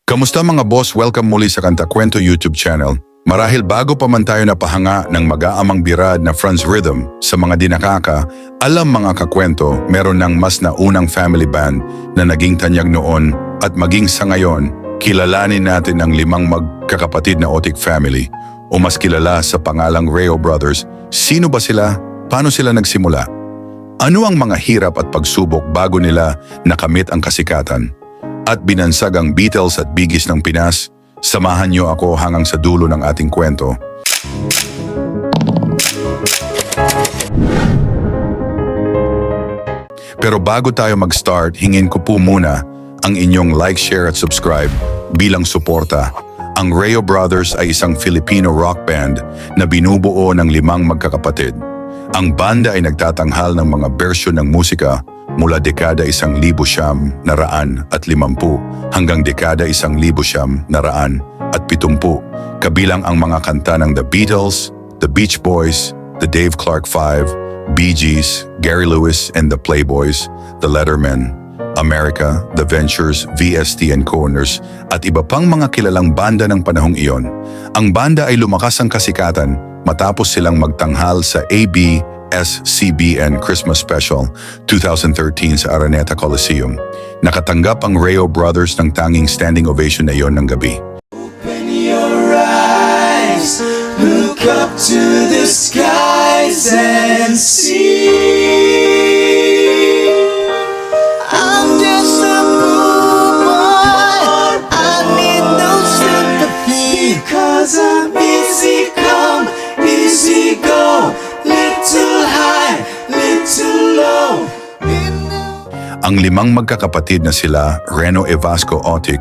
Kamusta mga boss? Welcome muli sa Kanta Kwento YouTube channel. Marahil bago pa man tayo napahanga ng mag-aamang birad na Franz Rhythm sa mga dinakaka, alam mga kakwento, meron ng mas naunang family band na naging tanyag noon at maging sa ngayon, kilalanin natin ang 5 magkakapatid na Otik family o mas kilala sa pangalang Reo Brothers. Sino ba sila? Paano sila nagsimula? Ano ang mga hirap at pagsubok bago nila nakamit ang kasikatan? At binansag ang Beatles at Bee Gees ng Pinas? Samahan niyo ako hanggang sa dulo ng ating kwento. Pero bago tayo mag-start, hingin ko po muna ang inyong like, share at subscribe bilang suporta. Ang Reo Brothers ay isang Filipino rock band na binubuo ng 5 magkakapatid. Ang banda ay nagtatanghal ng mga bersyon ng musika mula dekada 1950 hanggang dekada 1970, kabilang ang mga kanta ng The Beatles, The Beach Boys, The Dave Clark 5, Bee Gees, Gary Lewis and the Playboys, The Lettermen, America, The Ventures, VST and Corners, at iba pang mga kilalang banda ng panahong iyon. Ang banda ay lumakas ang kasikatan matapos silang magtanghal sa ABS-CBN Christmas Special 2013 sa Araneta Coliseum. Nakatanggap ang Reo Brothers ng tanging standing ovation na iyon ng gabi. Open your eyes, look up to the skies and see. I'm just a poor boy, I need no sympathy, because I'm easy come, easy go, little high, little low. Ang 5 magkakapatid na sila Reno Evasco Otik,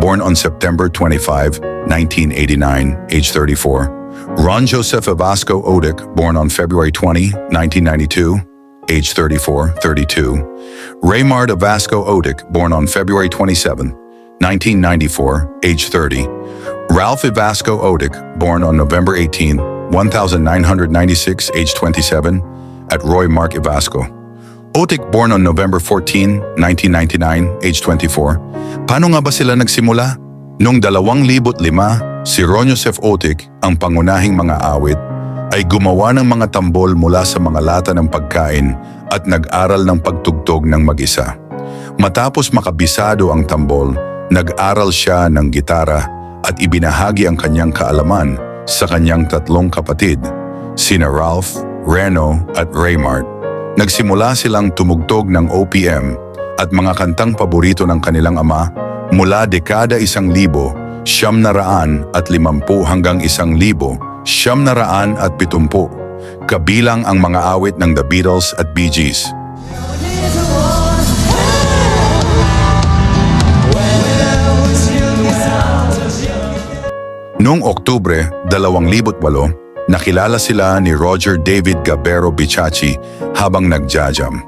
born on September 25, 1989, age 34. Ron Joseph Evasco Otik, born on February 20, 1992, age 32. Raymart Evasco Otik, born on February 27, 1994, age 30. Ralph Evasco Otik, born on November 18, 1996, age 27, at Roy Mark Evasco. Otik, born on November 14, 1999, age 24. Paano nga ba sila nagsimula? Noong 2005, si Ron Joseph Otik, ang pangunahing mga awit, ay gumawa ng mga tambol mula sa mga lata ng pagkain at nag-aral ng pagtugtog ng mag-isa. Matapos makabisado ang tambol, nag-aral siya ng gitara at ibinahagi ang kanyang kaalaman sa kanyang 3 kapatid, sina Ralph, Reno at Raymart. Nagsimula silang tumugtog ng OPM at mga kantang paborito ng kanilang ama mula dekada 1950 hanggang 1970, kabilang ang mga awit ng The Beatles at Bee Gees. Noong Oktubre 2008, nakilala sila ni Roger David Gabero Bichachi habang nagjajam.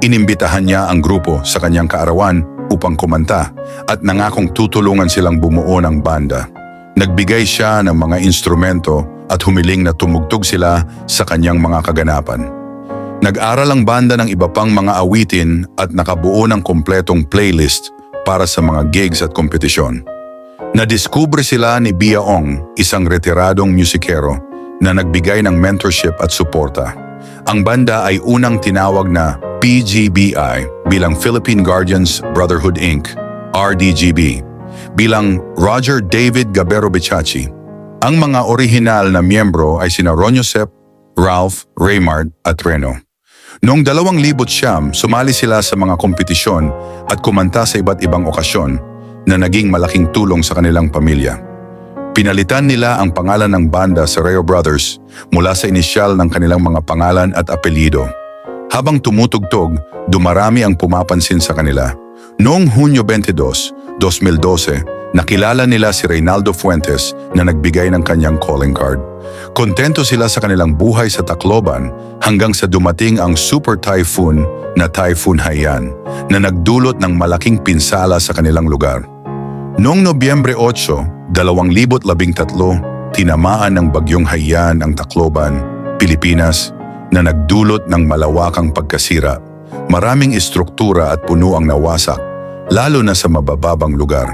Inimbitahan niya ang grupo sa kanyang kaarawan upang kumanta at nangakong tutulungan silang bumuo ng banda. Nagbigay siya ng mga instrumento at humiling na tumugtog sila sa kanyang mga kaganapan. Nag-aral ang banda ng iba pang mga awitin at nakabuo ng kompletong playlist para sa mga gigs at kompetisyon. Nadiskubre sila ni Bia Ong, isang retiradong musikero na nagbigay ng mentorship at suporta. Ang banda ay unang tinawag na PGBI bilang Philippine Guardians Brotherhood Inc., RDGB, bilang Roger David Gabero Bichachi. Ang mga orihinal na miyembro ay sina Ron Joseph, Ralph, Raymart at Reno. Noong 2009, sumali sila sa mga kompetisyon at kumanta sa iba't ibang okasyon na naging malaking tulong sa kanilang pamilya. Pinalitan nila ang pangalan ng banda sa Reo Brothers mula sa inisyal ng kanilang mga pangalan at apelyido. Habang tumutugtog, dumarami ang pumapansin sa kanila. Noong Hunyo 22, 2012, nakilala nila si Reynaldo Fuentes na nagbigay ng kanyang calling card. Kontento sila sa kanilang buhay sa Tacloban hanggang sa dumating ang super typhoon na Typhoon Haiyan na nagdulot ng malaking pinsala sa kanilang lugar. Noong Nobyembre 8, 2013, tinamaan ng bagyong Haiyan ang Tacloban, Pilipinas, na nagdulot ng malawakang pagkasira. Maraming istruktura at puno ang nawasak, lalo na sa mabababang lugar.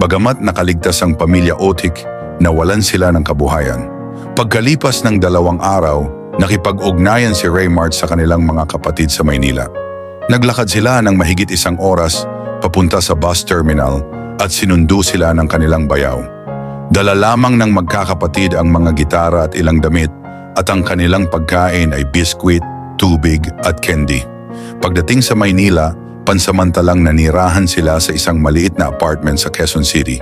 Bagamat nakaligtas ang pamilya Otik, nawalan sila ng kabuhayan. Pagkalipas ng 2 araw, nakipag-ugnayan si Raymart sa kanilang mga kapatid sa Maynila. Naglakad sila ng mahigit 1 oras papunta sa bus terminal at sinundo sila ng kanilang bayaw. Dala lamang ng magkakapatid ang mga gitara at ilang damit at ang kanilang pagkain ay biskwit, tubig at candy. Pagdating sa Maynila, pansamantalang nanirahan sila sa isang maliit na apartment sa Quezon City.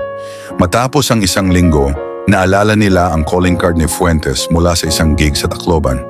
Matapos ang 1 linggo, naalala nila ang calling card ni Fuentes mula sa isang gig sa Tacloban.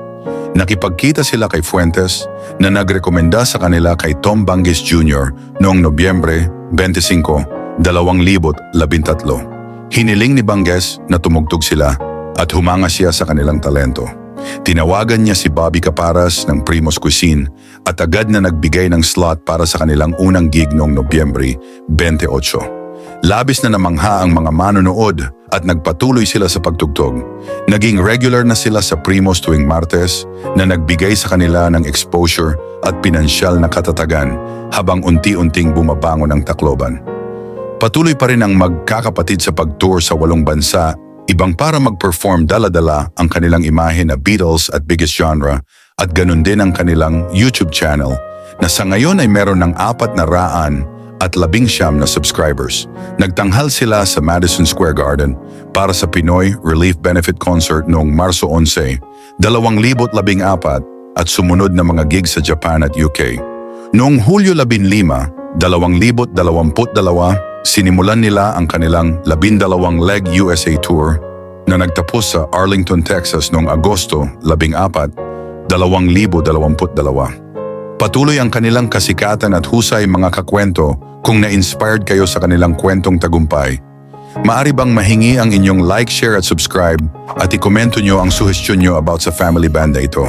Nakipagkita sila kay Fuentes na nagrekomenda sa kanila kay Tom Banges Jr. noong Nobyembre 25, 2013. Hiniling ni Banges na tumugtog sila at humanga siya sa kanilang talento. Tinawagan niya si Bobby Caparas ng Primos Cuisine at agad na nagbigay ng slot para sa kanilang unang gig noong Nobyembre 28. Labis na namangha ang mga manonood at nagpatuloy sila sa pagtugtog. Naging regular na sila sa Primos tuwing Martes na nagbigay sa kanila ng exposure at pinansyal na katatagan habang unti-unting bumabangon ang Tacloban. Patuloy pa rin ang magkakapatid sa pag-tour sa 8 bansa, ibang para mag-perform dala-dala ang kanilang imahe na Beatles at Biggest Genre at ganun din ang kanilang YouTube channel na sa ngayon ay meron ng 419 na subscribers. Nagtanghal sila sa Madison Square Garden para sa Pinoy Relief Benefit Concert noong Marso 11, 2014 at sumunod na mga gigs sa Japan at UK. Noong Hulyo 15, 2022, sinimulan nila ang kanilang 12-leg USA Tour na nagtapos sa Arlington, Texas noong Agosto 14, 2022. Patuloy ang kanilang kasikatan at husay mga kakwento kung na-inspired kayo sa kanilang kwentong tagumpay. Maari bang mahingi ang inyong like, share at subscribe at ikomento nyo ang suhestyon nyo about sa family band na ito.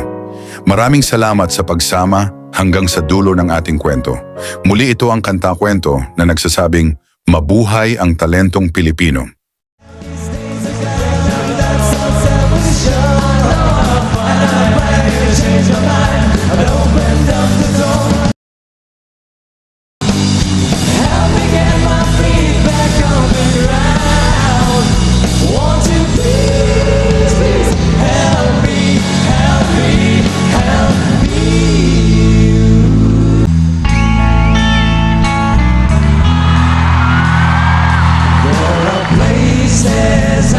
Maraming salamat sa pagsama hanggang sa dulo ng ating kwento. Muli ito ang kanta-kwento na nagsasabing, mabuhay ang talentong Pilipino. Places